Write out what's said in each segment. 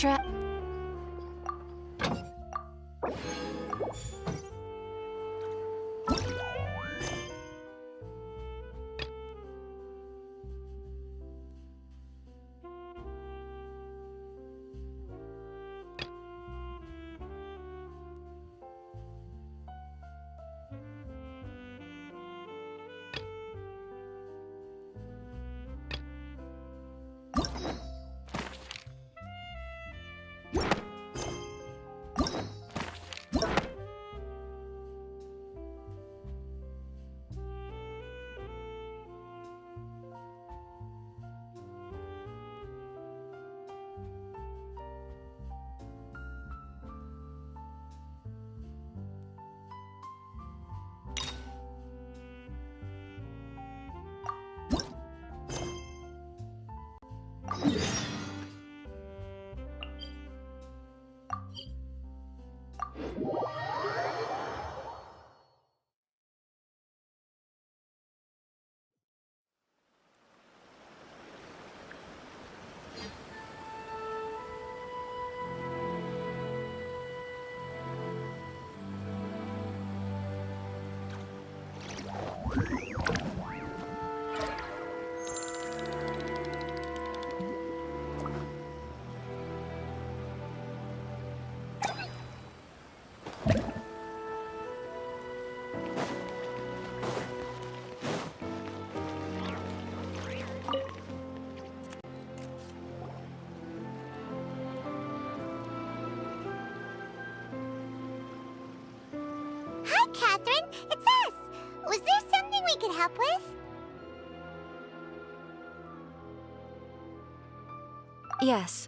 Astra... Hi, Catherine! It's us! Was there something we could help with? Yes.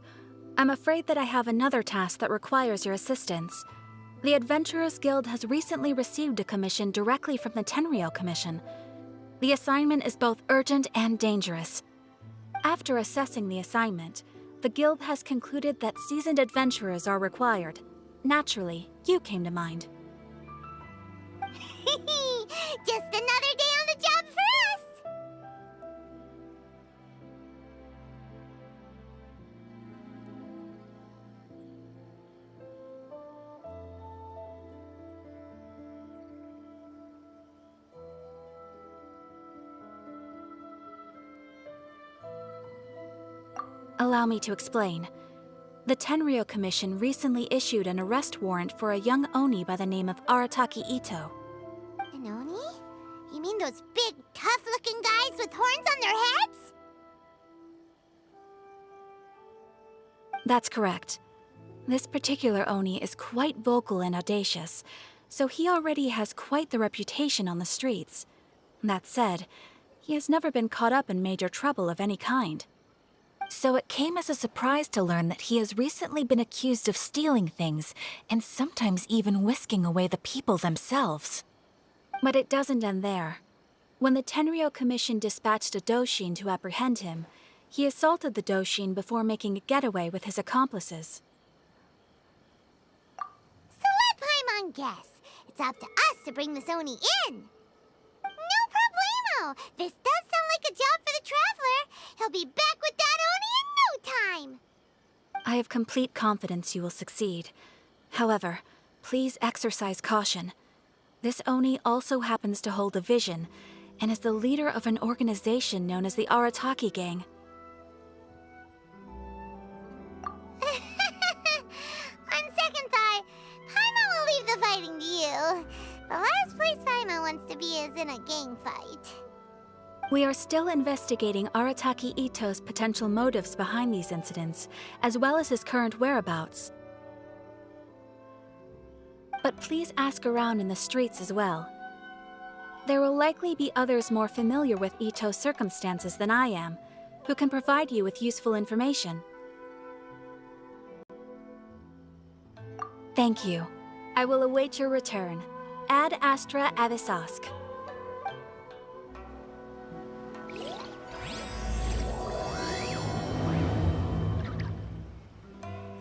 I'm afraid that I have another task that requires your assistance. The Adventurers Guild has recently received a commission directly from the Tenryou Commission. The assignment is both urgent and dangerous. After assessing the assignment, the Guild has concluded that seasoned adventurers are required. Naturally, you came to mind. Just another day on the job for us! Allow me to explain. The Tenryou Commission recently issued an arrest warrant for a young Oni by the name of Arataki Ito. An Oni? You mean those big, tough-looking guys with horns on their heads? That's correct. This particular Oni is quite vocal and audacious, so he already has quite the reputation on the streets. That said, he has never been caught up in major trouble of any kind. So it came as a surprise to learn that he has recently been accused of stealing things, and sometimes even whisking away the people themselves. But it doesn't end there. When the Tenryou Commission dispatched a Doshin to apprehend him, he assaulted the Doshin before making a getaway with his accomplices. So let Paimon guess. It's up to us to bring this Oni in. No problemo! This does sound like a job for the Traveler. He'll be back with that Oni in no time! I have complete confidence you will succeed. However, please exercise caution. This Oni also happens to hold a vision, and is the leader of an organization known as the Arataki Gang. On second thought, Paimon will leave the fighting to you. The last place Paimon wants to be is in a gang fight. We are still investigating Arataki Ito's potential motives behind these incidents, as well as his current whereabouts. But please ask around in the streets as well. There will likely be others more familiar with Ito's circumstances than I am, who can provide you with useful information. Thank you. I will await your return. Ad Astra Avisask.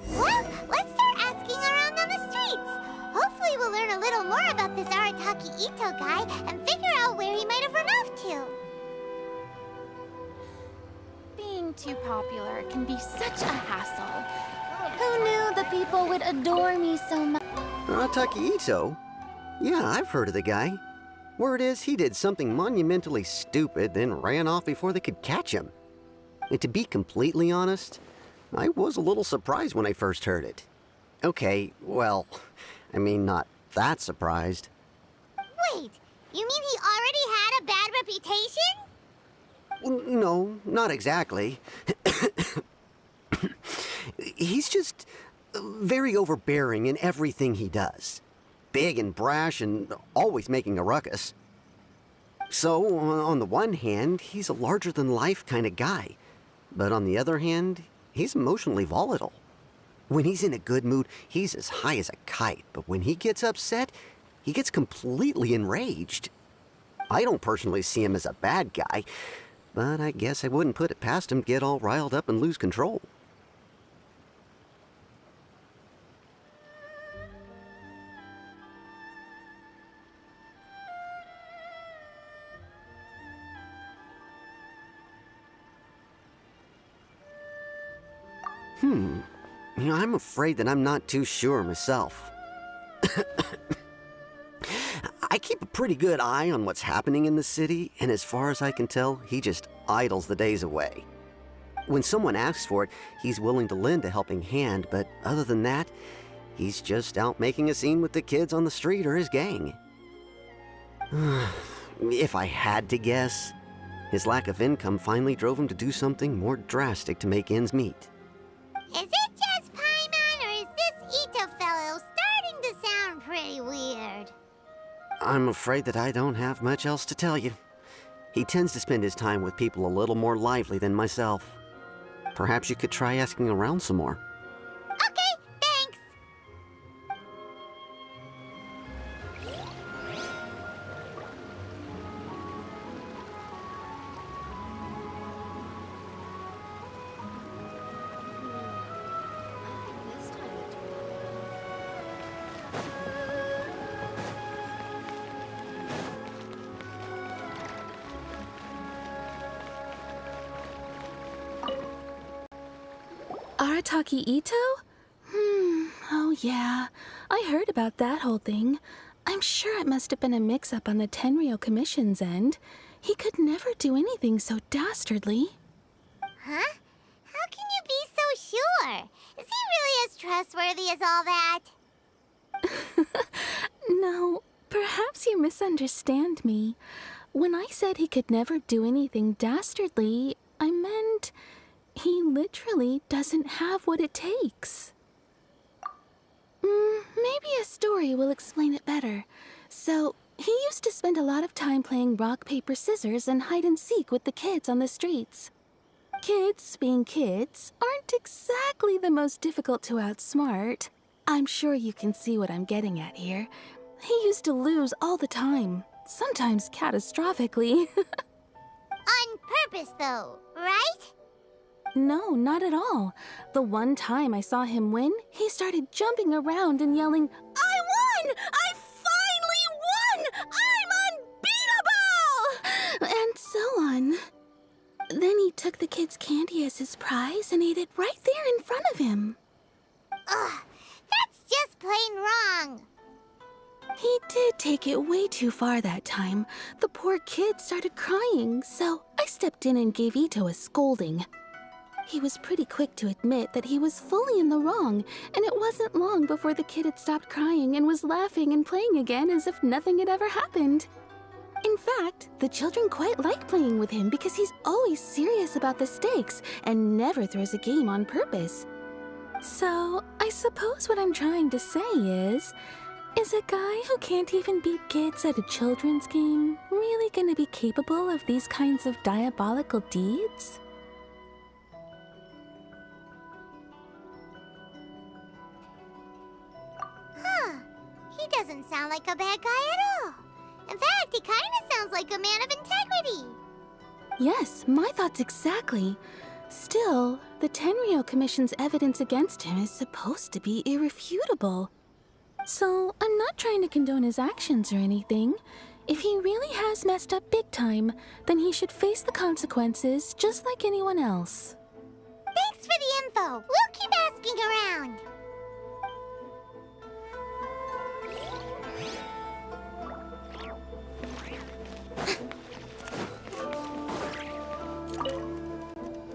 Well, let's start asking around on the streets. Hopefully we'll learn a little more about this Arataki Ito guy and figure out where he might have run off to. Being too popular can be such a hassle. Who knew the people would adore me so much? Takeito? Yeah, I've heard of the guy. Word is he did something monumentally stupid, then ran off before they could catch him. And to be completely honest, I was a little surprised when I first heard it. Okay, well, I mean, not that surprised. Wait, you mean he already had a bad reputation? No, not exactly. He's just very overbearing in everything he does. Big and brash and always making a ruckus. So, on the one hand, he's a larger-than-life kind of guy. But on the other hand, he's emotionally volatile. When he's in a good mood, he's as high as a kite. But when he gets upset, he gets completely enraged. I don't personally see him as a bad guy, but I guess I wouldn't put it past him to get all riled up and lose control. I'm afraid that I'm not too sure myself. I keep a pretty good eye on what's happening in the city, and as far as I can tell, he just idles the days away. When someone asks for it, he's willing to lend a helping hand, but other than that, he's just out making a scene with the kids on the street or his gang. If I had to guess, his lack of income finally drove him to do something more drastic to make ends meet. Is it just Paimon, or is this Ito fellow starting to sound pretty weird? I'm afraid that I don't have much else to tell you. He tends to spend his time with people a little more lively than myself. Perhaps you could try asking around some more. Okay, thanks. Arataki Ito? Oh yeah. I heard about that whole thing. I'm sure it must have been a mix-up on the Tenryou Commission's end. He could never do anything so dastardly. Huh? How can you be so sure? Is he really as trustworthy as all that? No, perhaps you misunderstand me. When I said he could never do anything dastardly, I meant he literally doesn't have what it takes. Maybe a story will explain it better. So, he used to spend a lot of time playing rock, paper, scissors and hide and seek with the kids on the streets. Kids, being kids, aren't exactly the most difficult to outsmart. I'm sure you can see what I'm getting at here. He used to lose all the time, sometimes catastrophically. On purpose, though, right? No, not at all. The one time I saw him win, he started jumping around and yelling, "I won! I finally won! I'm unbeatable!" And so on. Then he took the kid's candy as his prize and ate it right there in front of him. Ugh, that's just plain wrong. He did take it way too far that time. The poor kid started crying, so I stepped in and gave Ito a scolding. He was pretty quick to admit that he was fully in the wrong, and it wasn't long before the kid had stopped crying and was laughing and playing again as if nothing had ever happened. In fact, the children quite like playing with him because he's always serious about the stakes and never throws a game on purpose. So, I suppose what I'm trying to say is a guy who can't even beat kids at a children's game really gonna be capable of these kinds of diabolical deeds? Huh. He doesn't sound like a bad guy at all. In fact, he kind of sounds like a man of integrity. Yes, my thoughts exactly. Still, the Tenryou Commission's evidence against him is supposed to be irrefutable. So, I'm not trying to condone his actions or anything. If he really has messed up big time, then he should face the consequences just like anyone else. Thanks for the info. We'll keep asking looking around.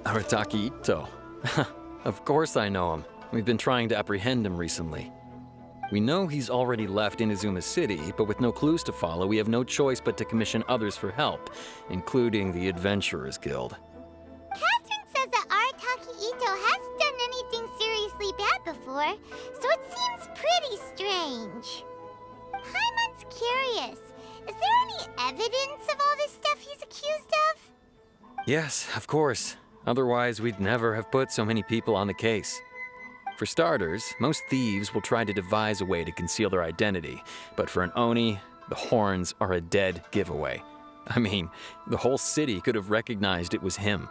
Arataki Ito. Of course I know him. We've been trying to apprehend him recently. We know he's already left Inazuma City, but with no clues to follow, we have no choice but to commission others for help, including the Adventurers Guild. Catherine says that Arataki Ito hasn't done anything seriously bad before, so it seems pretty strange. Paimon's curious. Is there any evidence of all this stuff he's accused of? Yes, of course. Otherwise, we'd never have put so many people on the case. For starters, most thieves will try to devise a way to conceal their identity, but for an Oni, the horns are a dead giveaway. I mean, the whole city could have recognized it was him.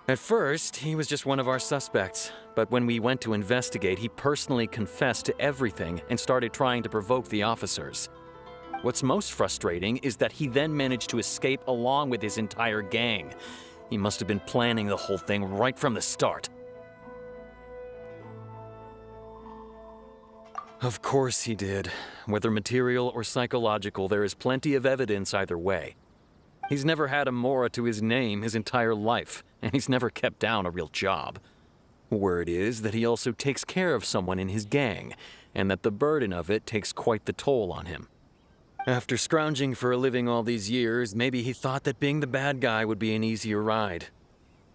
At first, he was just one of our suspects, but when we went to investigate, he personally confessed to everything and started trying to provoke the officers. What's most frustrating is that he then managed to escape along with his entire gang. He must have been planning the whole thing right from the start. Of course he did. Whether material or psychological, there is plenty of evidence either way. He's never had a Mora to his name his entire life, and he's never kept down a real job. Word is that he also takes care of someone in his gang, and that the burden of it takes quite the toll on him. After scrounging for a living all these years, maybe he thought that being the bad guy would be an easier ride.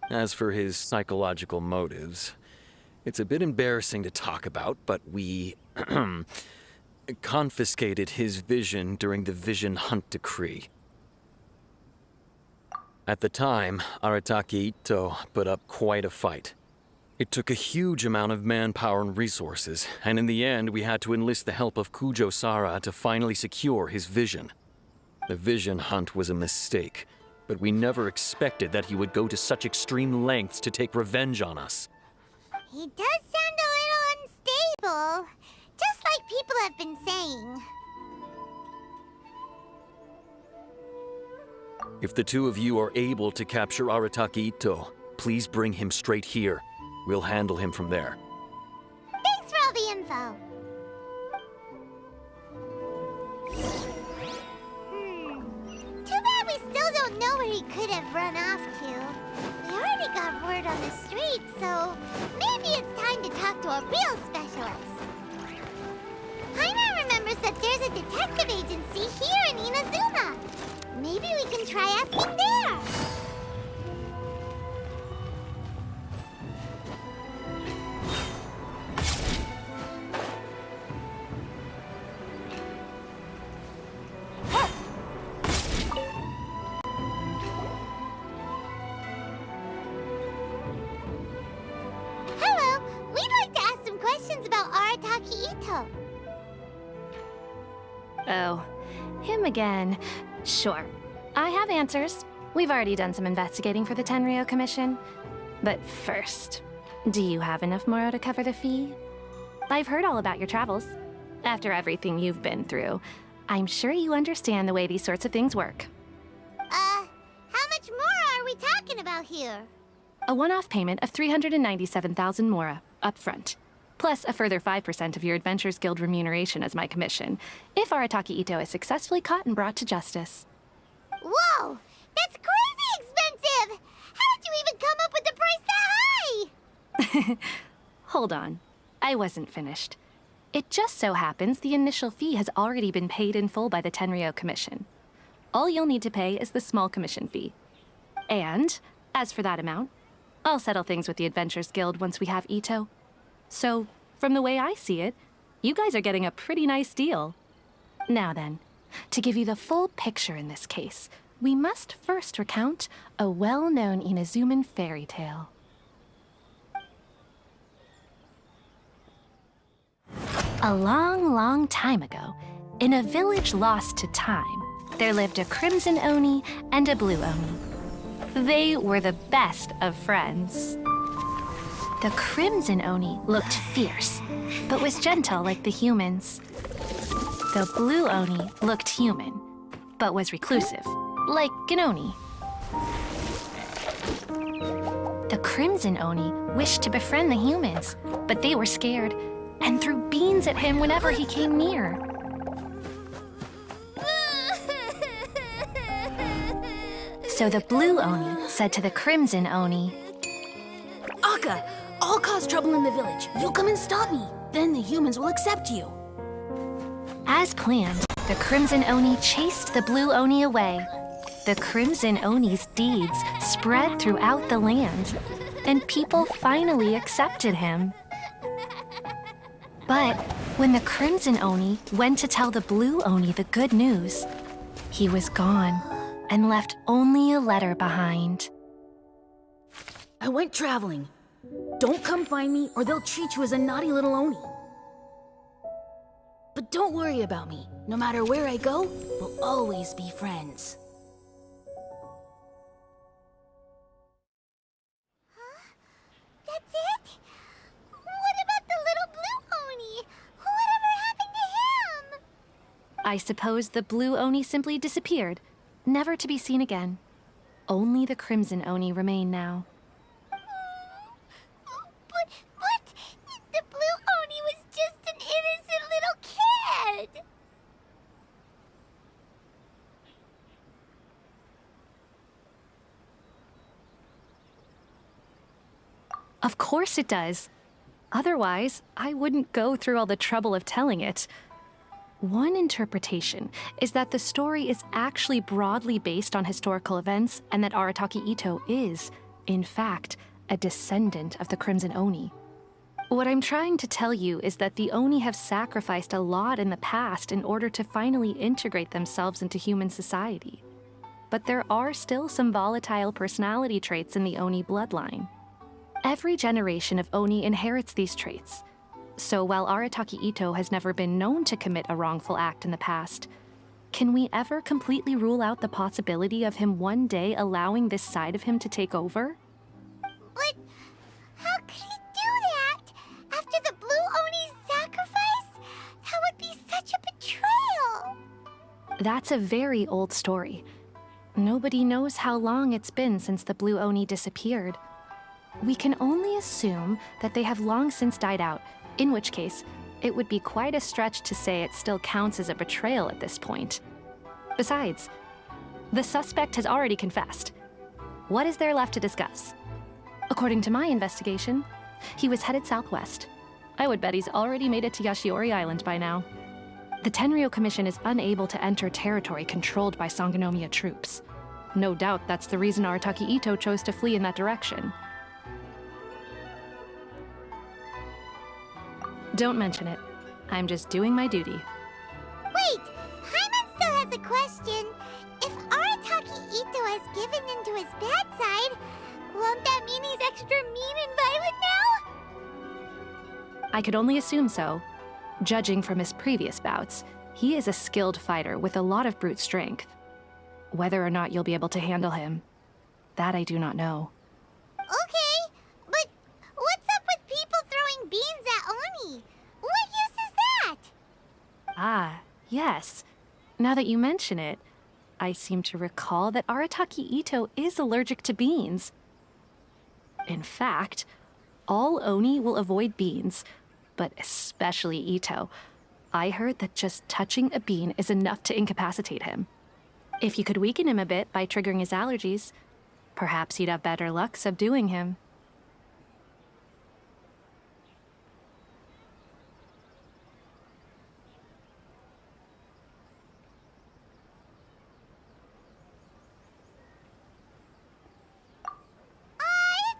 As for his psychological motives, it's a bit embarrassing to talk about, but we confiscated his vision during the Vision Hunt Decree. At the time, Arataki Ito put up quite a fight. It took a huge amount of manpower and resources, and in the end we had to enlist the help of Kujo Sara to finally secure his vision. The Vision Hunt was a mistake, but we never expected that he would go to such extreme lengths to take revenge on us. He does sound a little unstable, just like people have been saying. If the two of you are able to capture Arataki Ito, please bring him straight here. We'll handle him from there. Thanks for all the info. Too bad we still don't know where he could have run off to. We already got word on the street, so maybe it's time to talk to a real specialist. Paimon remembers that there's a detective agency here in Inazuma. Maybe we can try asking there. Hello, we'd like to ask some questions about Arataki Ito. Oh, him again. Sure. I have answers. We've already done some investigating for the Tenryou Commission. But first, do you have enough Moro to cover the fee? I've heard all about your travels. After everything you've been through, I'm sure you understand the way these sorts of things work. How much more are we talking about here? A one-off payment of 397,000 Mora, up front. Plus a further 5% of your Adventurers Guild remuneration as my commission, if Arataki Ito is successfully caught and brought to justice. Whoa! That's crazy expensive! How did you even come up with the price that high? Hold on. I wasn't finished. It just so happens the initial fee has already been paid in full by the Tenryou Commission. All you'll need to pay is the small commission fee. And, as for that amount, I'll settle things with the Adventurers Guild once we have Ito. So, from the way I see it, you guys are getting a pretty nice deal. Now then, to give you the full picture in this case, we must first recount a well-known Inazuman fairy tale. A long, long time ago, in a village lost to time, there lived a Crimson Oni and a Blue Oni. They were the best of friends. The Crimson Oni looked fierce, but was gentle like the humans. The Blue Oni looked human, but was reclusive, like an Oni. Crimson Oni wished to befriend the humans, but they were scared and threw beans at him whenever he came near. So the Blue Oni said to the Crimson Oni, Akka, I'll cause trouble in the village. You'll come and stop me. Then the humans will accept you. As planned, the Crimson Oni chased the Blue Oni away. The Crimson Oni's deeds spread throughout the land, and people finally accepted him. But when the Crimson Oni went to tell the Blue Oni the good news, he was gone and left only a letter behind. I went traveling. Don't come find me or they'll treat you as a naughty little Oni. But don't worry about me. No matter where I go, we'll always be friends. That's it? What about the little blue Oni? Whatever happened to him? I suppose the Blue Oni simply disappeared, never to be seen again. Only the Crimson Oni remain now. But the blue Oni was just an innocent little kid. Of course it does. Otherwise, I wouldn't go through all the trouble of telling it. One interpretation is that the story is actually broadly based on historical events and that Arataki Itto is, in fact, a descendant of the Crimson Oni. What I'm trying to tell you is that the Oni have sacrificed a lot in the past in order to finally integrate themselves into human society. But there are still some volatile personality traits in the Oni bloodline. Every generation of Oni inherits these traits. So while Arataki Itto has never been known to commit a wrongful act in the past, can we ever completely rule out the possibility of him one day allowing this side of him to take over? But how could he do that? After the blue Oni's sacrifice? That would be such a betrayal. That's a very old story. Nobody knows how long it's been since the Blue Oni disappeared. We can only assume that they have long since died out, in which case, it would be quite a stretch to say it still counts as a betrayal at this point. Besides, the suspect has already confessed. What is there left to discuss? According to my investigation, he was headed southwest. I would bet he's already made it to Yashiori Island by now. The Tenryou Commission is unable to enter territory controlled by Sangonomiya troops. No doubt that's the reason Arataki Itto chose to flee in that direction. Don't mention it. I'm just doing my duty. Wait, Paimon still has a question. If Arataki Itto has given in to his bad side, won't that mean he's extra mean and violent now? I could only assume so. Judging from his previous bouts, he is a skilled fighter with a lot of brute strength. Whether or not you'll be able to handle him, that I do not know. Okay, but what's up with people throwing beans at Oni? What use is that? Ah, yes. Now that you mention it, I seem to recall that Arataki Itto is allergic to beans. In fact, all Oni will avoid beans, but especially Itto. I heard that just touching a bean is enough to incapacitate him. If you could weaken him a bit by triggering his allergies, perhaps you'd have better luck subduing him.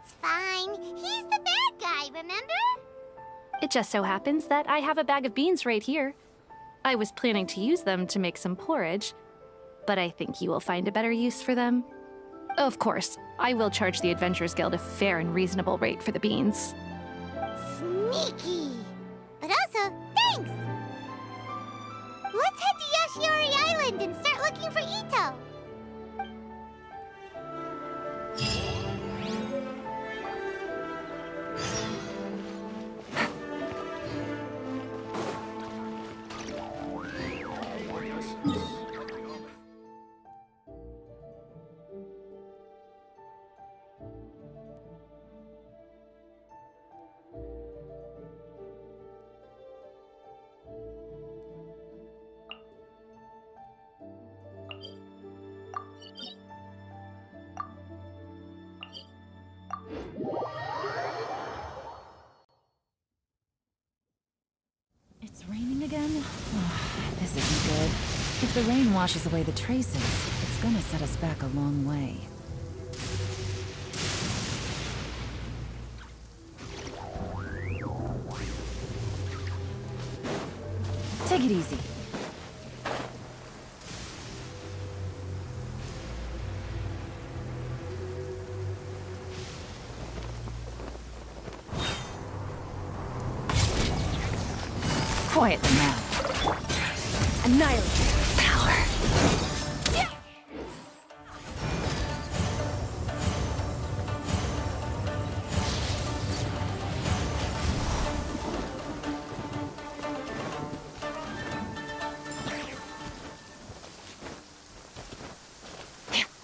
It's fine. He's the bad guy, remember? It just so happens that I have a bag of beans right here. I was planning to use them to make some porridge, but I think you will find a better use for them. Of course, I will charge the Adventurers Guild a fair and reasonable rate for the beans. Sneaky. But also, thanks. Let's head to Yashiori Island and start looking for Itto. If the rain washes away the traces, it's gonna set us back a long way. Take it easy. Quiet them now. Annihilate. Power.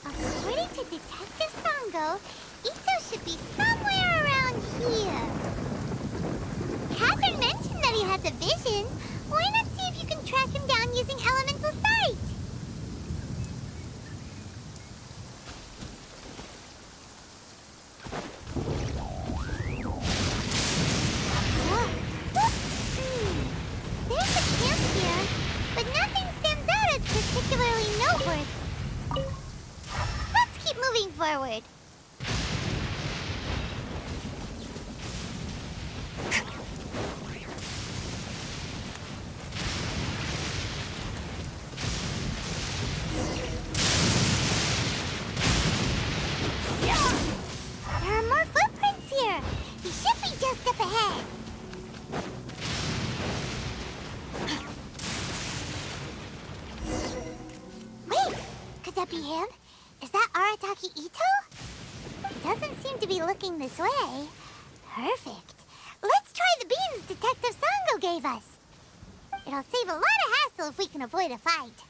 According to Detective Sango, Ito should be somewhere around here. Catherine mentioned that he has a vision. Why not see if you can track him down using elemental sight? Look. There's a camp here, but nothing stands out as particularly noteworthy. Let's keep moving forward. There are more footprints here. He should be just up ahead. Wait, could that be him? Is that Arataki Ito? He doesn't seem to be looking this way. Perfect. Let's try the beans Detective Sango gave us. It'll save a lot of hassle if we can avoid a fight.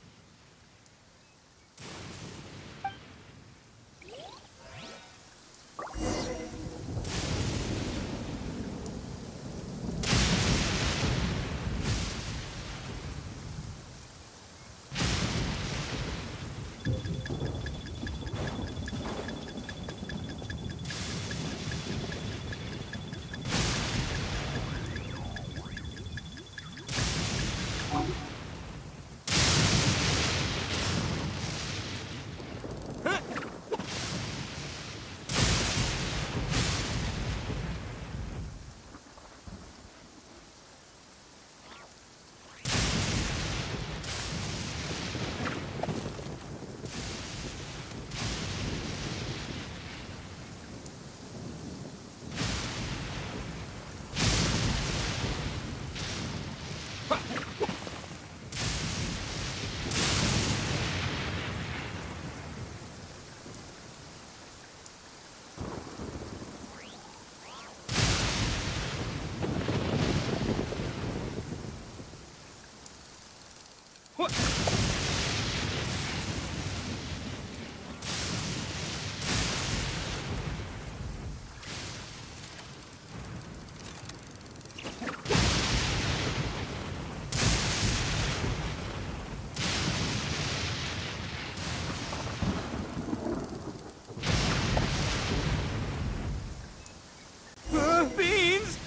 Beans!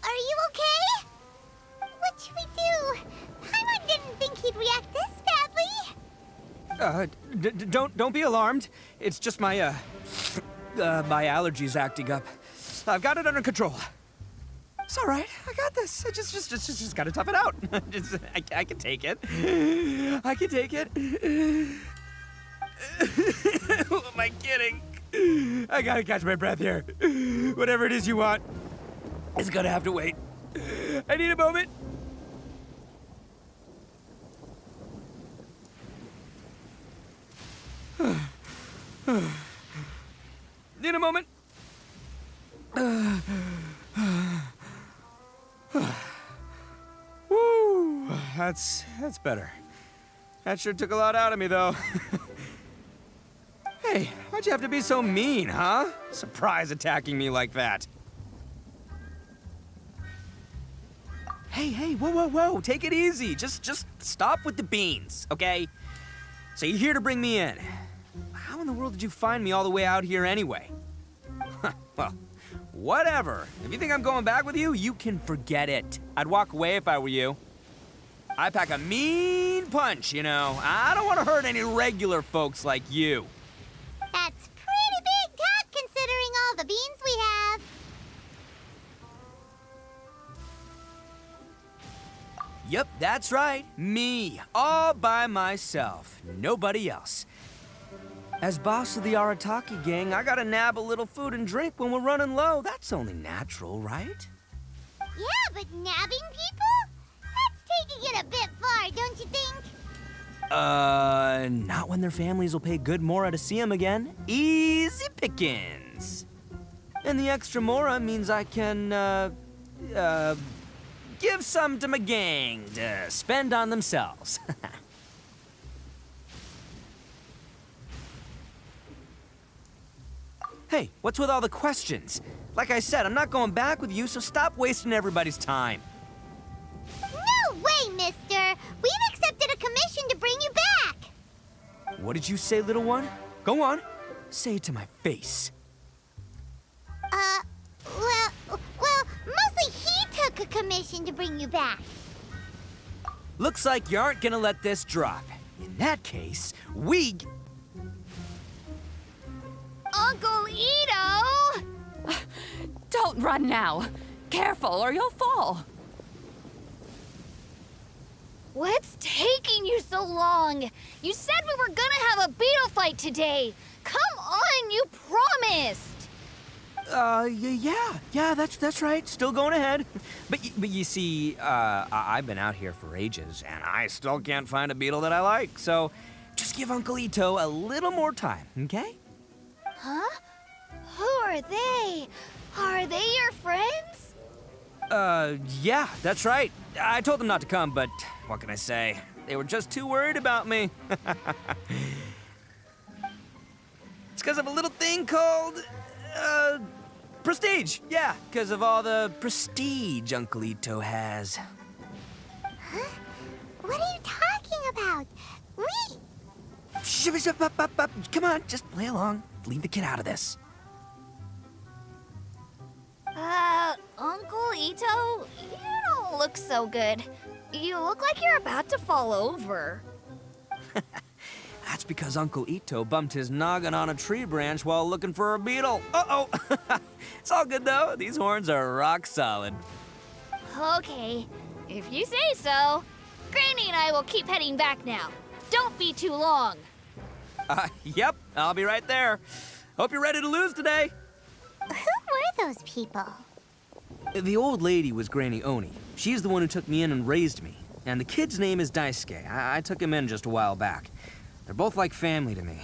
Are you okay? What should we do? Paimon didn't think he'd react this badly. Don't be alarmed. It's just my, my allergies acting up. I've got it under control. It's all right. I got this. I just gotta tough it out. I can take it. I can take it. Who am I kidding? I gotta catch my breath here. Whatever it is you want, it's gonna have to wait. I need a moment. Need a moment. Woo, that's better. That sure took a lot out of me, though. Hey, why'd you have to be so mean, huh? Surprise attacking me like that. Hey, whoa, take it easy. Just stop with the beans, okay? So you're here to bring me in. How how in the world did you find me all the way out here anyway? Well, whatever. If you think I'm going back with you, you can forget it. I'd walk away if I were you. I pack a mean punch, you know. I don't want to hurt any regular folks like you. That's pretty big talk considering all the beans we have. Yep, that's right. Me, all by myself. Nobody else. As boss of the Arataki gang, I gotta nab a little food and drink when we're running low. That's only natural, right? Yeah, but nabbing people? That's taking it a bit far, don't you think? Not when their families will pay good mora to see them again. Easy pickings. And the extra mora means I can, give some to my gang to spend on themselves. Hey, what's with all the questions? Like I said, I'm not going back with you, so stop wasting everybody's time. No way, mister! We've accepted a commission to bring you back! What did you say, little one? Go on. Say it to my face. Well, mostly he took a commission to bring you back. Looks like you aren't gonna let this drop. In that case, we... Uncle Ito! Don't run now. Careful or you'll fall. What's taking you so long? You said we were gonna have a beetle fight today. Come on, you promised. Yeah, that's right. Still going ahead. But you see, I've been out here for ages, and I still can't find a beetle that I like. So, just give Uncle Ito a little more time, okay? Huh? Who are they? Are they your friends? Yeah, that's right. I told them not to come, but what can I say? They were just too worried about me. It's because of a little thing called, prestige. Yeah, because of all the prestige Uncle Ito has. Huh? What are you talking about? Come on, just play along. Leave the kid out of this. Uncle Ito, you don't look so good. You look like you're about to fall over. That's because Uncle Ito bumped his noggin on a tree branch while looking for a beetle. Uh-oh. It's all good, though. These horns are rock solid. Okay, if you say so. Granny and I will keep heading back now. Don't be too long. Yep, I'll be right there. Hope you're ready to lose today. Who were those people? The old lady was Granny Oni. She's the one who took me in and raised me. And the kid's name is Daisuke. I took him in just a while back. They're both like family to me.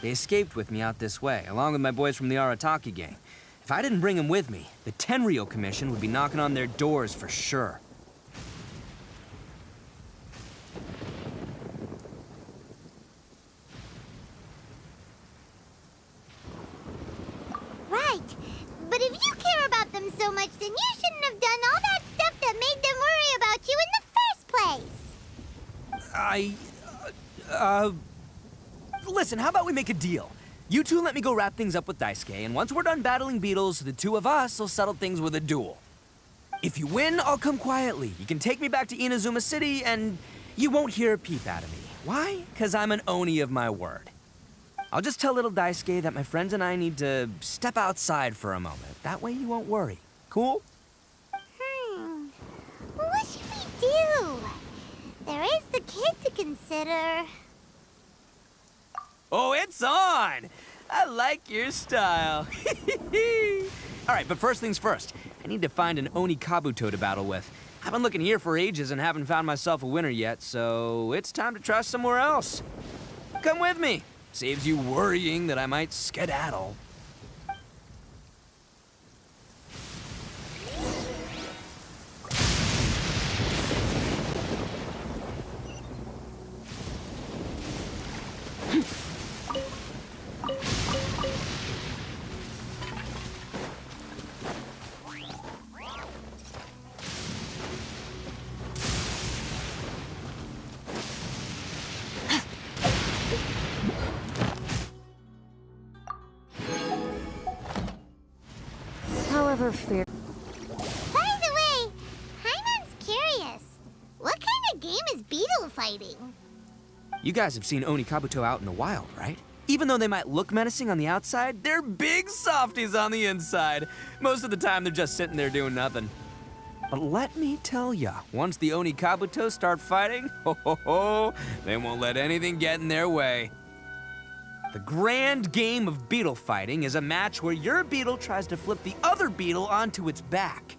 They escaped with me out this way, along with my boys from the Arataki gang. If I didn't bring them with me, the Tenryou Commission would be knocking on their doors for sure. Right. But if you care about them so much, then you shouldn't have done all that stuff that made them worry about you in the first place. Listen, how about we make a deal? You two let me go wrap things up with Daisuke, and once we're done battling beetles, the two of us will settle things with a duel. If you win, I'll come quietly. You can take me back to Inazuma City, and you won't hear a peep out of me. Why? Because I'm an Oni of my word. I'll just tell little Daisuke that my friends and I need to step outside for a moment. That way you won't worry. Cool? What should we do? There is the kid to consider. Oh, it's on! I like your style. All right, but first things first. I need to find an Oni Kabuto to battle with. I've been looking here for ages and haven't found myself a winner yet, so it's time to try somewhere else. Come with me. Saves you worrying that I might skedaddle. ever fear... By the way, Paimon's curious. What kind of game is beetle fighting? You guys have seen Oni Kabuto out in the wild, right? Even though they might look menacing on the outside, they're big softies on the inside. Most of the time, they're just sitting there doing nothing. But let me tell ya, once the Oni Kabuto start fighting, they won't let anything get in their way. The grand game of beetle fighting is a match where your beetle tries to flip the other beetle onto its back.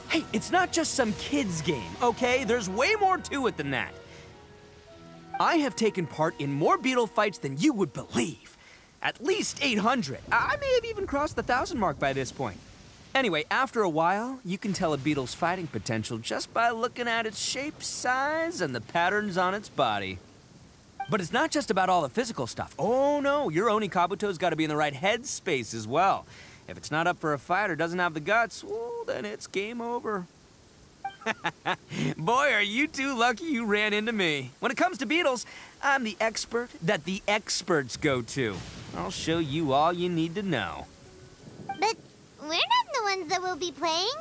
Hey, it's not just some kid's game, okay? There's way more to it than that. I have taken part in more beetle fights than you would believe. At least 800. I may have even crossed the 1,000 mark by this point. Anyway, after a while, you can tell a beetle's fighting potential just by looking at its shape, size, and the patterns on its body. But it's not just about all the physical stuff. Oh no, your Oni Kabuto's gotta be in the right headspace as well. If it's not up for a fight or doesn't have the guts, well, then it's game over. Boy, are you two lucky you ran into me. When it comes to beetles, I'm the expert that the experts go to. I'll show you all you need to know. But we're not the ones that will be playing.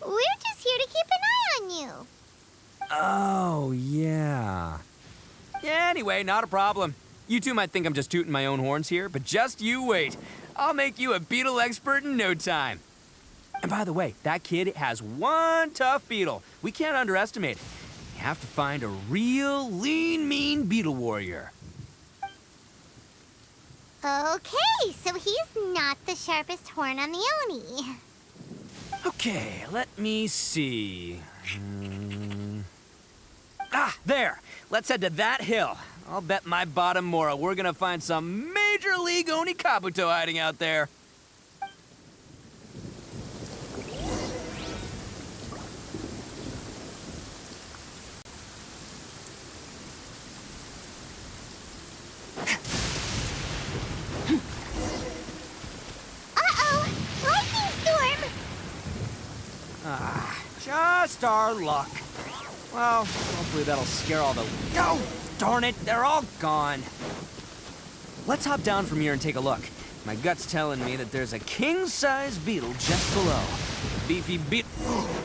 We're just here to keep an eye on you. Oh, yeah. Yeah, anyway, not a problem. You two might think I'm just tooting my own horns here, but just you wait. I'll make you a beetle expert in no time. And by the way, that kid has one tough beetle. We can't underestimate it. You have to find a real lean, mean beetle warrior. Okay, so he's not the sharpest horn on the Oni. Okay, let me see. There. Let's head to that hill. I'll bet my bottom Mora we're gonna find some major league Oni Kabuto hiding out there. Uh-oh! Lightning storm! Just our luck. Well, hopefully that'll scare all the... Oh, darn it, they're all gone. Let's hop down from here and take a look. My gut's telling me that there's a king-size beetle just below. Beefy beetle...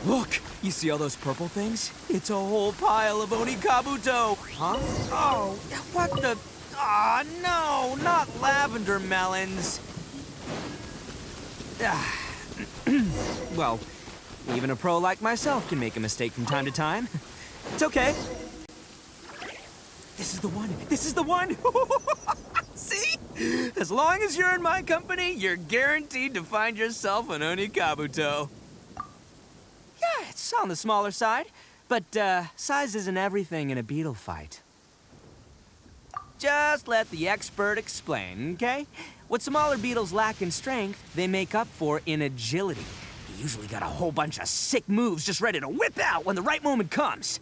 Look, you see all those purple things? It's a whole pile of Oni Kabuto. Huh? Oh, what the... Ah, no, not lavender melons. Well, even a pro like myself can make a mistake from time to time. It's okay. This is the one. This is the one. See? As long as you're in my company, you're guaranteed to find yourself an Oni Kabuto. Yeah, it's on the smaller side, but size isn't everything in a beetle fight. Just let the expert explain, okay? What smaller beetles lack in strength, they make up for in agility. You usually got a whole bunch of sick moves just ready to whip out when the right moment comes.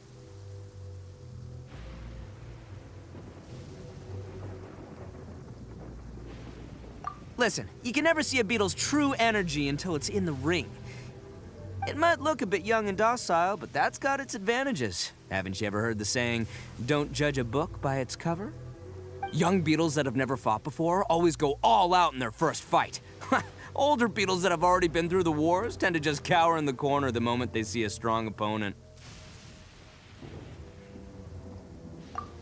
Listen, you can never see a beetle's true energy until it's in the ring. It might look a bit young and docile, but that's got its advantages. Haven't you ever heard the saying, don't judge a book by its cover? Young beetles that have never fought before always go all out in their first fight. Older beetles that have already been through the wars tend to just cower in the corner the moment they see a strong opponent.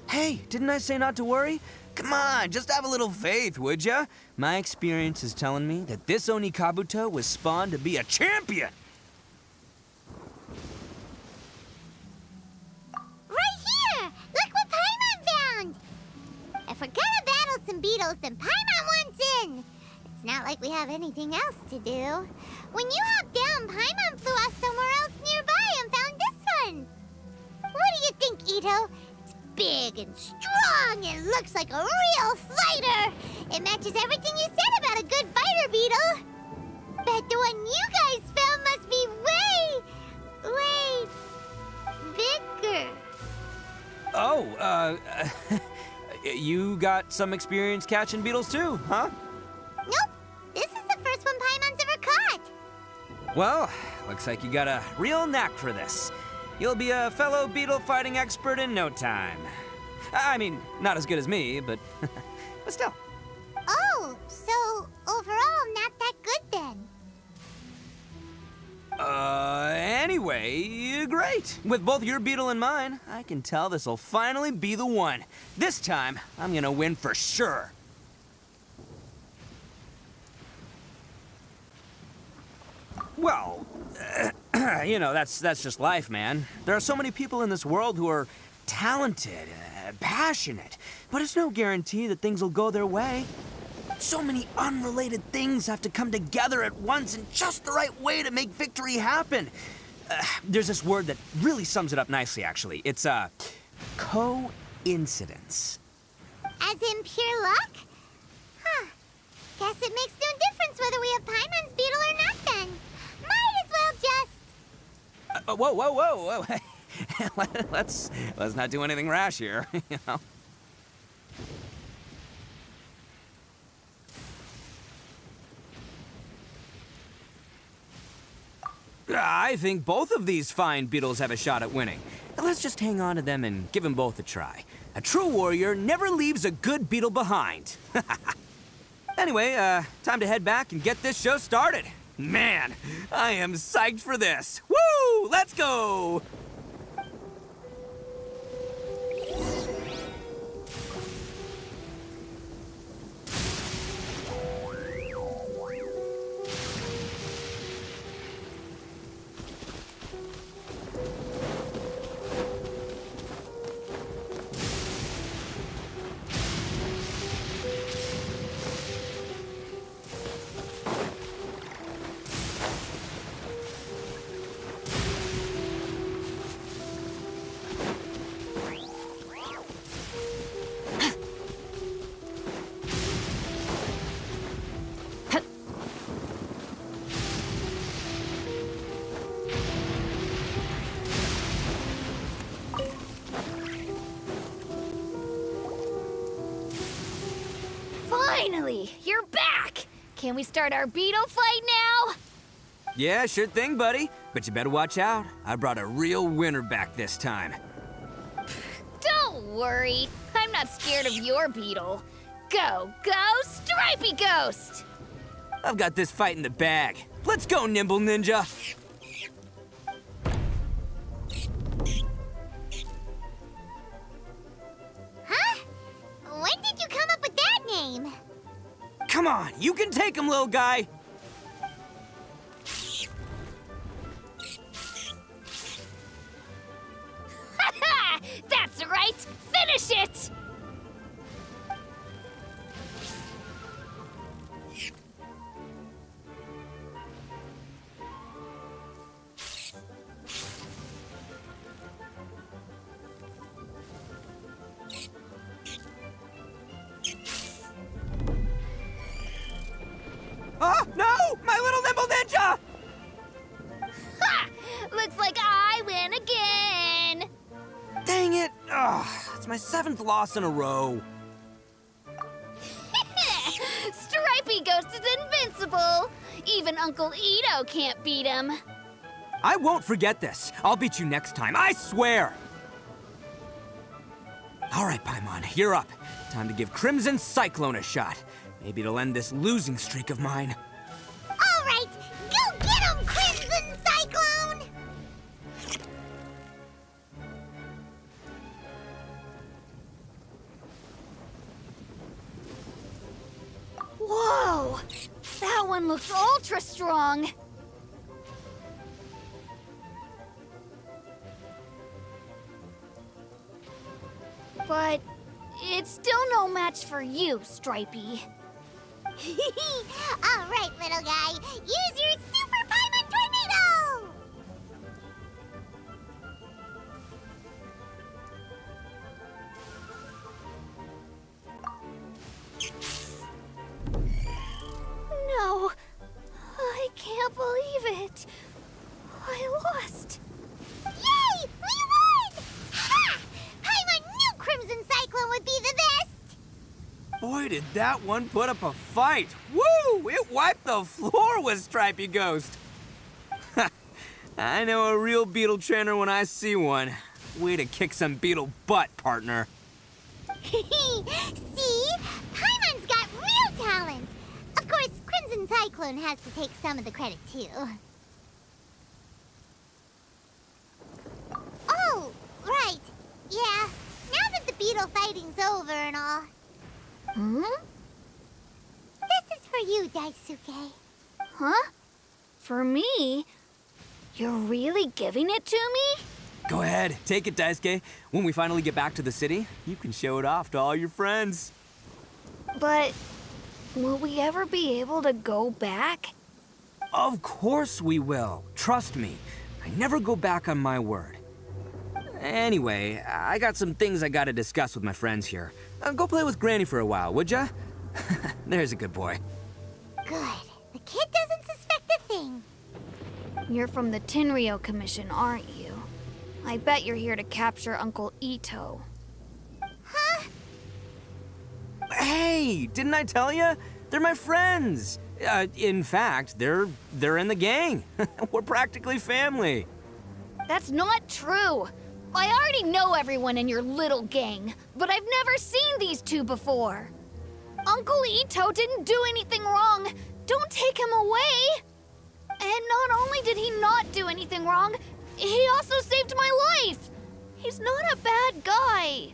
Hey, didn't I say not to worry? Come on, just have a little faith, would ya? My experience is telling me that this Oni Kabuto was spawned to be a champion. Right here! Look what Paimon found! If we're gonna battle some beetles, then Paimon wants in! It's not like we have anything else to do. When you hopped down, Paimon flew off somewhere else nearby and found this one! What do you think, Ito? It's big and strong and looks like a real fighter! It matches everything you said about a good fighter beetle! Bet the one you guys found must be way bigger. Oh, you got some experience catching beetles too, huh? Nope. This is the first one Paimon's ever caught. Well, looks like you got a real knack for this. You'll be a fellow beetle fighting expert in no time. I mean, not as good as me, but but still. Oh, so overall, not that good then. Anyway, great. With both your beetle and mine, I can tell this'll finally be the one. This time, I'm gonna win for sure. Well, you know, that's just life, man. There are so many people in this world who are talented, passionate, but it's no guarantee that things will go their way. So many unrelated things have to come together at once in just the right way to make victory happen. There's this word that really sums it up nicely, actually. It's, coincidence. As in pure luck? Huh. Guess it makes no difference whether we have Paimon's beetle or not then. Might as well just... Whoa. let's not do anything rash here, you know? I think both of these fine beetles have a shot at winning. Let's just hang on to them and give them both a try. A true warrior never leaves a good beetle behind. Anyway, time to head back and get this show started. Man, I am psyched for this. Woo! Let's go! Finally, you're back! Can we start our beetle fight now? Yeah, sure thing, buddy. But you better watch out. I brought a real winner back this time. Don't worry, I'm not scared of your beetle. Go, Stripey Ghost! I've got this fight in the bag. Let's go, Nimble Ninja! Huh? When did you come up with that name? Come on, you can take him, little guy! That's right! Finish it! Oh, no! My little Nimble Ninja! Ha! Looks like I win again! Dang it! Ugh, it's my 7th loss in a row. Stripey Ghost is invincible! Even Uncle Ito can't beat him. I won't forget this. I'll beat you next time, I swear! All right, Paimon, you're up. Time to give Crimson Cyclone a shot. Maybe it'll end this losing streak of mine. All right, go get him, Crimson Cyclone! Whoa! That one looks ultra strong! But it's still no match for you, Stripey. All right, little guy, use your Super Paimon Tornado! No, I can't believe it. I lost. Yay! We won! Ha! Paimon knew Crimson Cyclone would be the best! Boy, did that one put up a fight. Woo! It wiped the floor with Stripey Ghost. I know a real beetle trainer when I see one. Way to kick some beetle butt, partner. See? Paimon's got real talent. Of course, Crimson Cyclone has to take some of the credit, too. Oh, right. Yeah, now that the beetle fighting's over and all. Hmm? This is for you, Daisuke. Huh? For me? You're really giving it to me? Go ahead, take it, Daisuke. When we finally get back to the city, you can show it off to all your friends. But will we ever be able to go back? Of course we will. Trust me. I never go back on my word. Anyway, I got some things I gotta discuss with my friends here. Go play with Granny for a while, would ya? There's a good boy. Good. The kid doesn't suspect a thing. You're from the Tenryo Commission, aren't you? I bet you're here to capture Uncle Ito. Huh? Hey, didn't I tell ya? They're my friends. In fact, they're in the gang. We're practically family. That's not true. I already know everyone in your little gang, but I've never seen these two before. Uncle Ito didn't do anything wrong. Don't take him away. And not only did he not do anything wrong, he also saved my life. He's not a bad guy.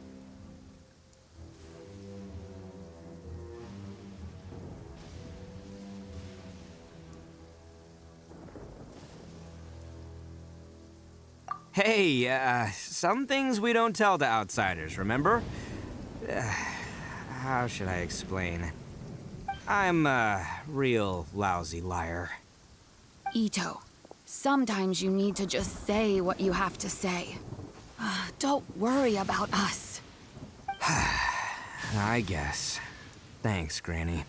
Hey, some things we don't tell to outsiders, remember? How should I explain? I'm a real lousy liar. Ito, sometimes you need to just say what you have to say. Don't worry about us. I guess. Thanks, Granny.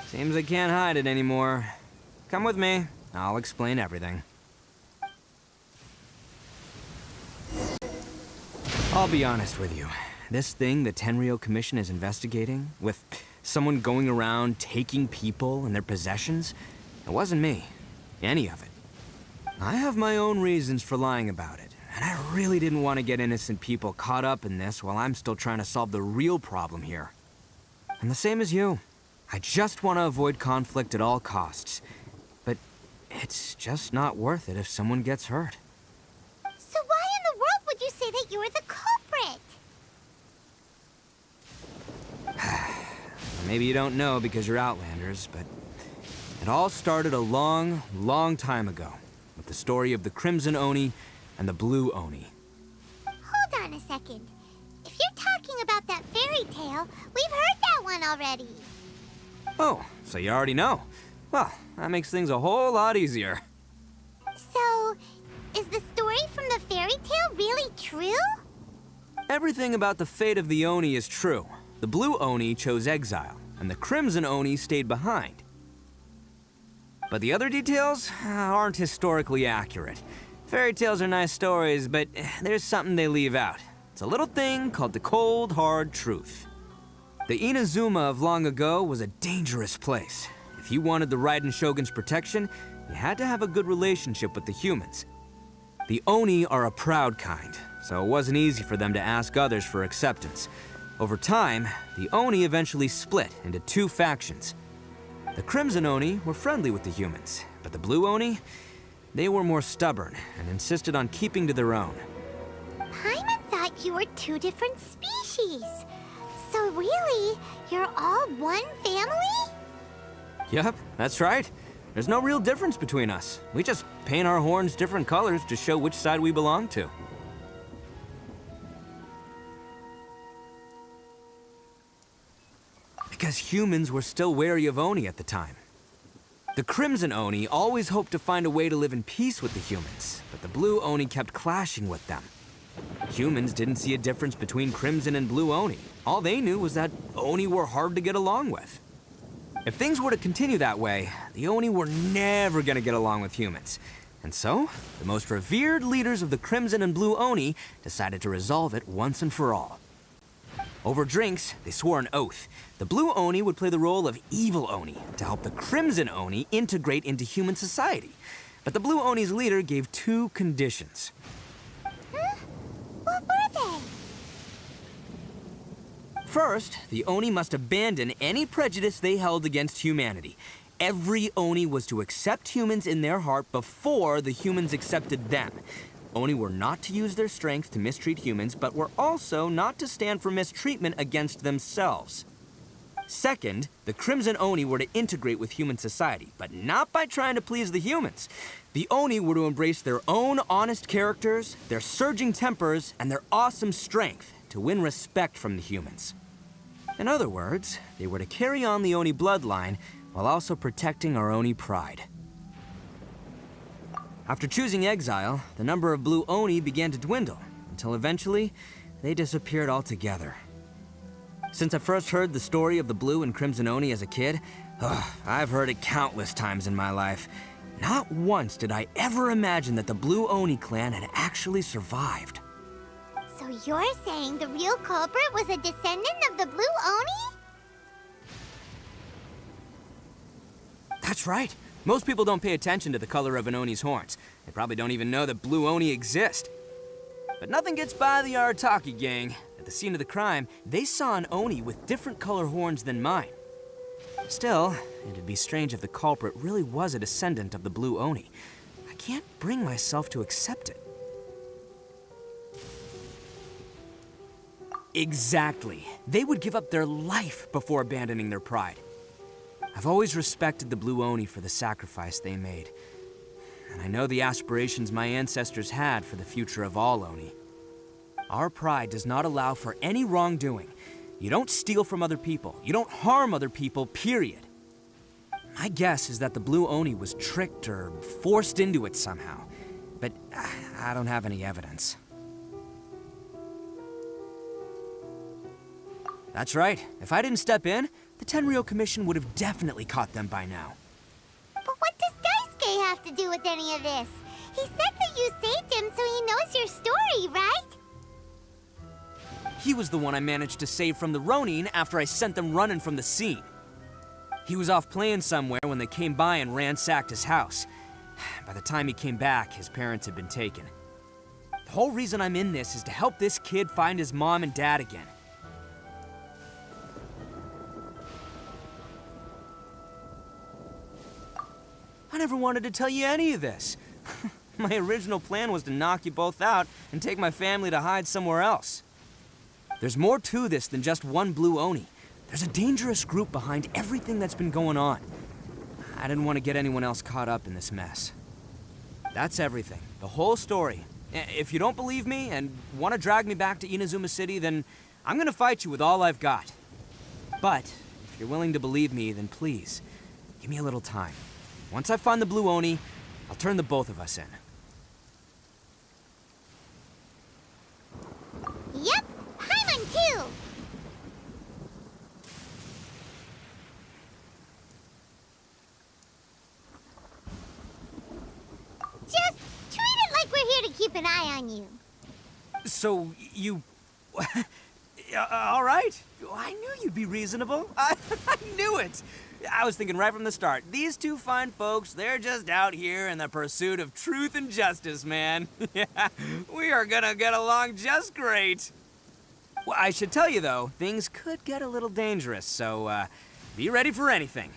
Seems I can't hide it anymore. Come with me. I'll explain everything. I'll be honest with you. This thing the Tenryo Commission is investigating, with someone going around taking people and their possessions, it wasn't me. Any of it. I have my own reasons for lying about it, and I really didn't want to get innocent people caught up in this while I'm still trying to solve the real problem here. I'm the same as you. I just want to avoid conflict at all costs. But it's just not worth it if someone gets hurt. So why in the world would you say that you were the culprit? Maybe you don't know because you're Outlanders, but it all started a long, long time ago with the story of the Crimson Oni and the Blue Oni. Hold on a second. If you're talking about that fairy tale, we've heard that one already. Oh, so you already know. Well, that makes things a whole lot easier. So, is the story from the fairy tale really true? Everything about the fate of the Oni is true. The Blue Oni chose exile, and the Crimson Oni stayed behind. But the other details aren't historically accurate. Fairy tales are nice stories, but there's something they leave out. It's a little thing called the cold, hard truth. The Inazuma of long ago was a dangerous place. If you wanted the Raiden Shogun's protection, you had to have a good relationship with the humans. The Oni are a proud kind, so it wasn't easy for them to ask others for acceptance. Over time, the Oni eventually split into two factions. The Crimson Oni were friendly with the humans, but the Blue Oni, they were more stubborn and insisted on keeping to their own. Paimon thought you were two different species. So really, you're all one family? Yep, that's right. There's no real difference between us. We just paint our horns different colors to show which side we belong to. Because humans were still wary of Oni at the time. The Crimson Oni always hoped to find a way to live in peace with the humans, but the Blue Oni kept clashing with them. Humans didn't see a difference between Crimson and Blue Oni. All they knew was that Oni were hard to get along with. If things were to continue that way, the Oni were never gonna get along with humans. And so, the most revered leaders of the Crimson and Blue Oni decided to resolve it once and for all. Over drinks, they swore an oath. The Blue Oni would play the role of evil Oni to help the Crimson Oni integrate into human society. But the Blue Oni's leader gave 2 conditions. Huh? What were they? First, the Oni must abandon any prejudice they held against humanity. Every Oni was to accept humans in their heart before the humans accepted them. Oni were not to use their strength to mistreat humans, but were also not to stand for mistreatment against themselves. Second, the Crimson Oni were to integrate with human society, but not by trying to please the humans. The Oni were to embrace their own honest characters, their surging tempers, and their awesome strength to win respect from the humans. In other words, they were to carry on the Oni bloodline while also protecting our Oni pride. After choosing exile, the number of Blue Oni began to dwindle, until eventually, they disappeared altogether. Since I first heard the story of the Blue and Crimson Oni as a kid, I've heard it countless times in my life. Not once did I ever imagine that the Blue Oni clan had actually survived. So you're saying the real culprit was a descendant of the Blue Oni? That's right. Most people don't pay attention to the color of an Oni's horns. They probably don't even know that Blue Oni exist. But nothing gets by the Arataki gang. At the scene of the crime, they saw an Oni with different color horns than mine. Still, it'd be strange if the culprit really was a descendant of the Blue Oni. I can't bring myself to accept it. Exactly. They would give up their life before abandoning their pride. I've always respected the Blue Oni for the sacrifice they made. And I know the aspirations my ancestors had for the future of all Oni. Our pride does not allow for any wrongdoing. You don't steal from other people. You don't harm other people, period. My guess is that the Blue Oni was tricked or forced into it somehow. But I don't have any evidence. That's right. If I didn't step in, the Tenryou Commission would have definitely caught them by now. But what does Daisuke have to do with any of this? He said that you saved him so he knows your story, right? He was the one I managed to save from the Ronin after I sent them running from the scene. He was off playing somewhere when they came by and ransacked his house. By the time he came back, his parents had been taken. The whole reason I'm in this is to help this kid find his mom and dad again. I never wanted to tell you any of this. My original plan was to knock you both out and take my family to hide somewhere else. There's more to this than just one Blue Oni. There's a dangerous group behind everything that's been going on. I didn't want to get anyone else caught up in this mess. That's everything. The whole story. If you don't believe me and want to drag me back to Inazuma City, then I'm gonna fight you with all I've got. But if you're willing to believe me, then please, give me a little time. Once I find the Blue Oni, I'll turn the both of us in. Yep, Paimon too! Just treat it like we're here to keep an eye on you. So, you... all right. I knew you'd be reasonable. I knew it. I was thinking right from the start, these two fine folks, they're just out here in the pursuit of truth and justice, man. Yeah, we are gonna get along just great. Well, I should tell you, though, things could get a little dangerous, so be ready for anything.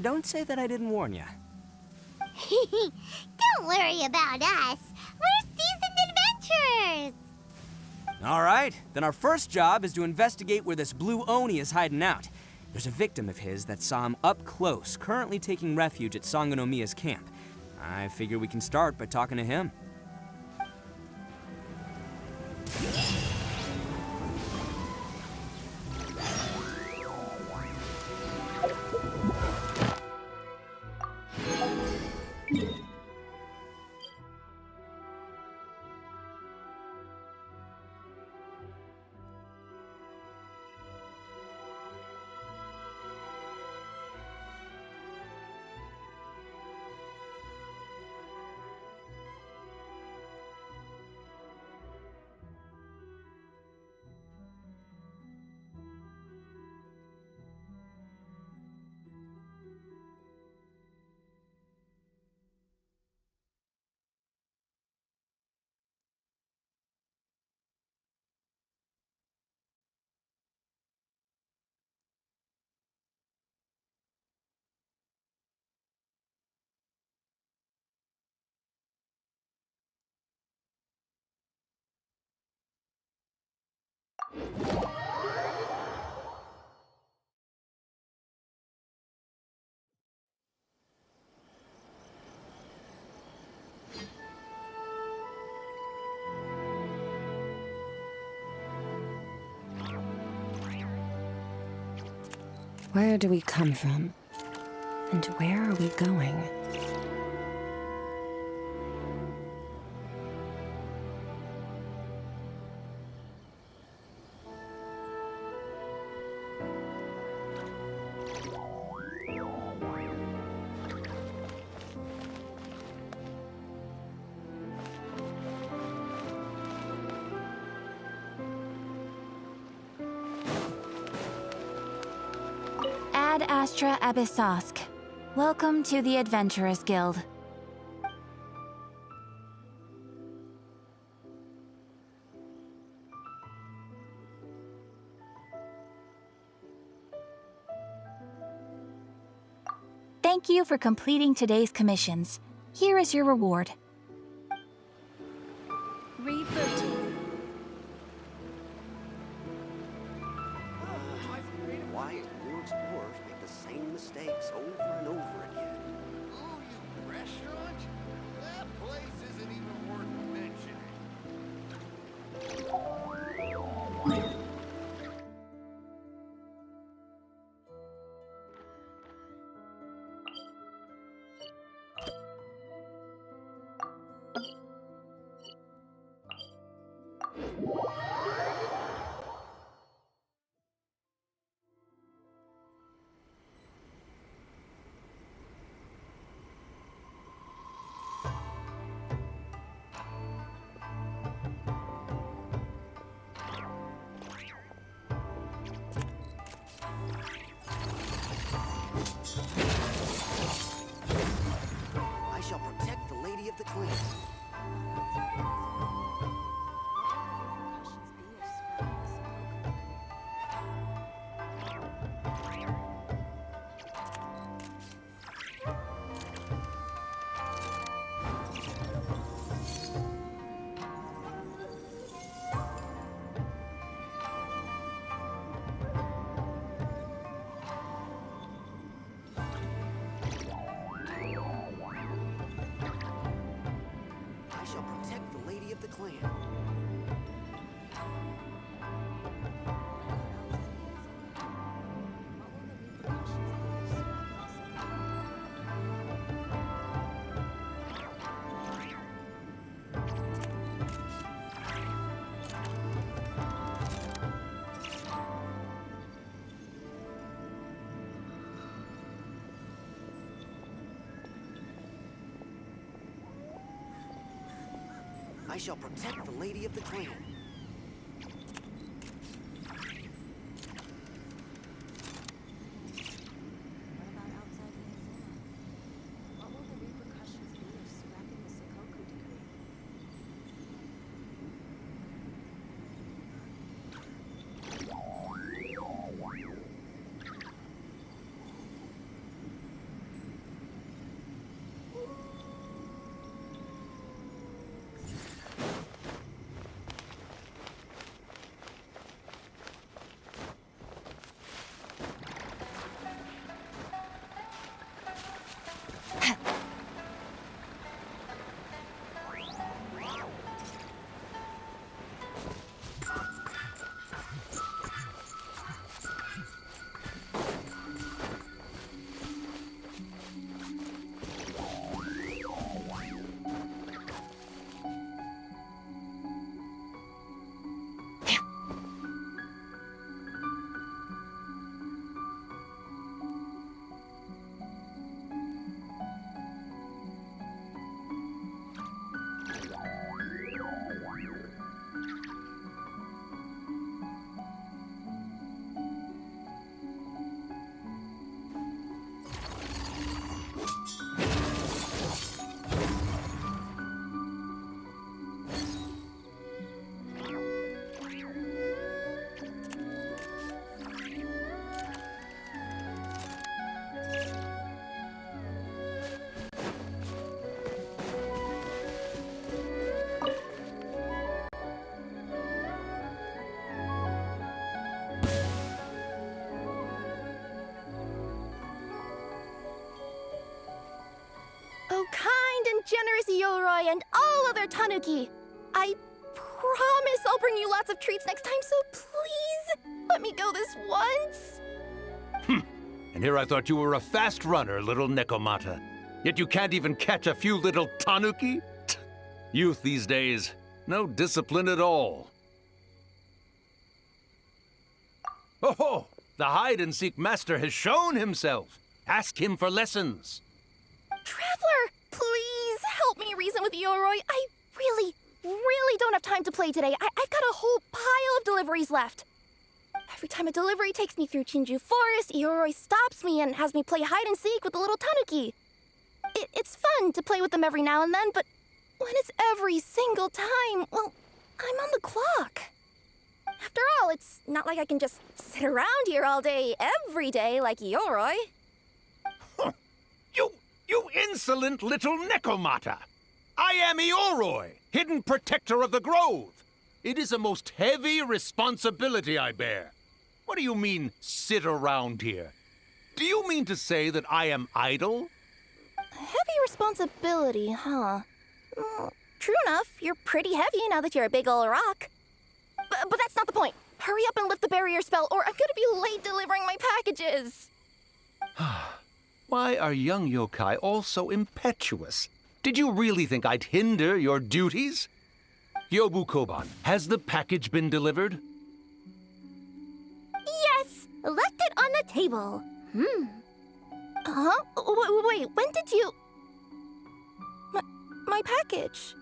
Don't say that I didn't warn you. Don't worry about us. We're seasoned adventurers. All right, then our first job is to investigate where this Blue Oni is hiding out. There's a victim of his that saw him up close, currently taking refuge at Sangonomiya's camp. I figure we can start by talking to him. Where do we come from? And where are we going? Ad Astra Abyssosk. Welcome to the Adventurers Guild. Thank you for completing today's commissions. Here is your reward. Rebooting. Why do new explorers make the same mistakes over and over again? Ooh, you restaurant? That place isn't even worth mentioning. I shall protect the Lady of the Clan. I shall protect the Lady of the Clan. I shall protect the Lady of the Clan. Oh, kind and generous Yoroi and all other Tanuki! I promise I'll bring you lots of treats next time, so please let me go this once. here I thought you were a fast runner, little Nekomata. Yet you can't even catch a few little tanuki? Youth these days, no discipline at all. Oh, the hide-and-seek master has shown himself. Ask him for lessons. Traveler, please help me reason with Yoroi. I really don't have time to play today. I've got a whole pile of deliveries left. Every time a delivery takes me through Chinju Forest, Yoroi stops me and has me play hide-and-seek with the little tanuki. It's fun to play with them every now and then, but when it's every single time, well, I'm on the clock. After all, it's not like I can just sit around here all day, every day, like Yoroi. You insolent little Nekomata! I am Ioroi, hidden protector of the grove. It is a most heavy responsibility I bear. What do you mean, sit around here? Do you mean to say that I am idle? Heavy responsibility, huh? True enough, you're pretty heavy now that you're a big ol' rock. But that's not the point. Hurry up and lift the barrier spell, or I'm gonna be late delivering my packages. Why are young yokai all so impetuous? Did you really think I'd hinder your duties? Yobu Koban, has the package been delivered? Yes! Left it on the table. Huh? Wait, when did you... My package.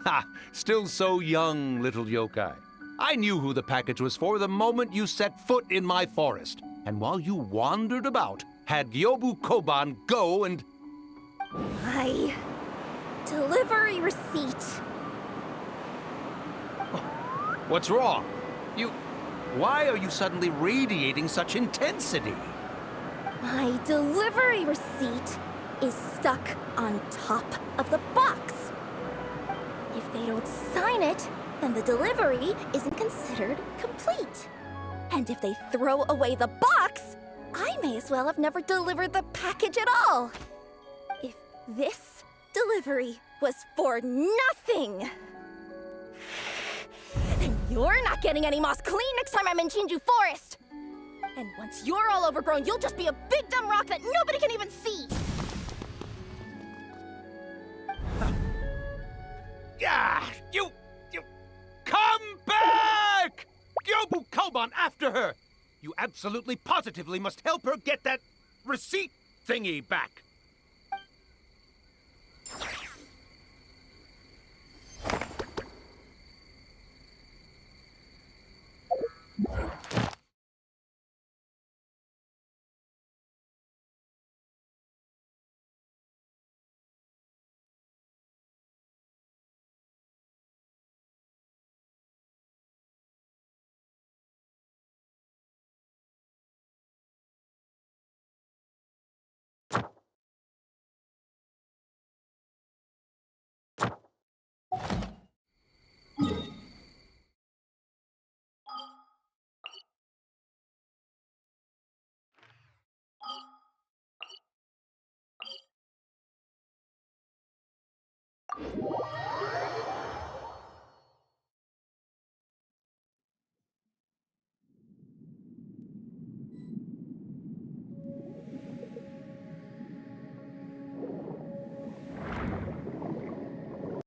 Ha! Still so young, little yokai. I knew who the package was for the moment you set foot in my forest. And while you wandered about, had Yobu Koban go and... My delivery receipt. What's wrong? Why are you suddenly radiating such intensity? My delivery receipt is stuck on top of the box. If they don't sign it, then the delivery isn't considered complete. And if they throw away the box, I may as well have never delivered the package at all. If this delivery was for nothing, then you're not getting any moss clean next time I'm in Chinju Forest. And once you're all overgrown, you'll just be a big dumb rock that nobody can even see. Ah, you come back! Yobu Koban, after her! You absolutely positively must help her get that receipt thingy back.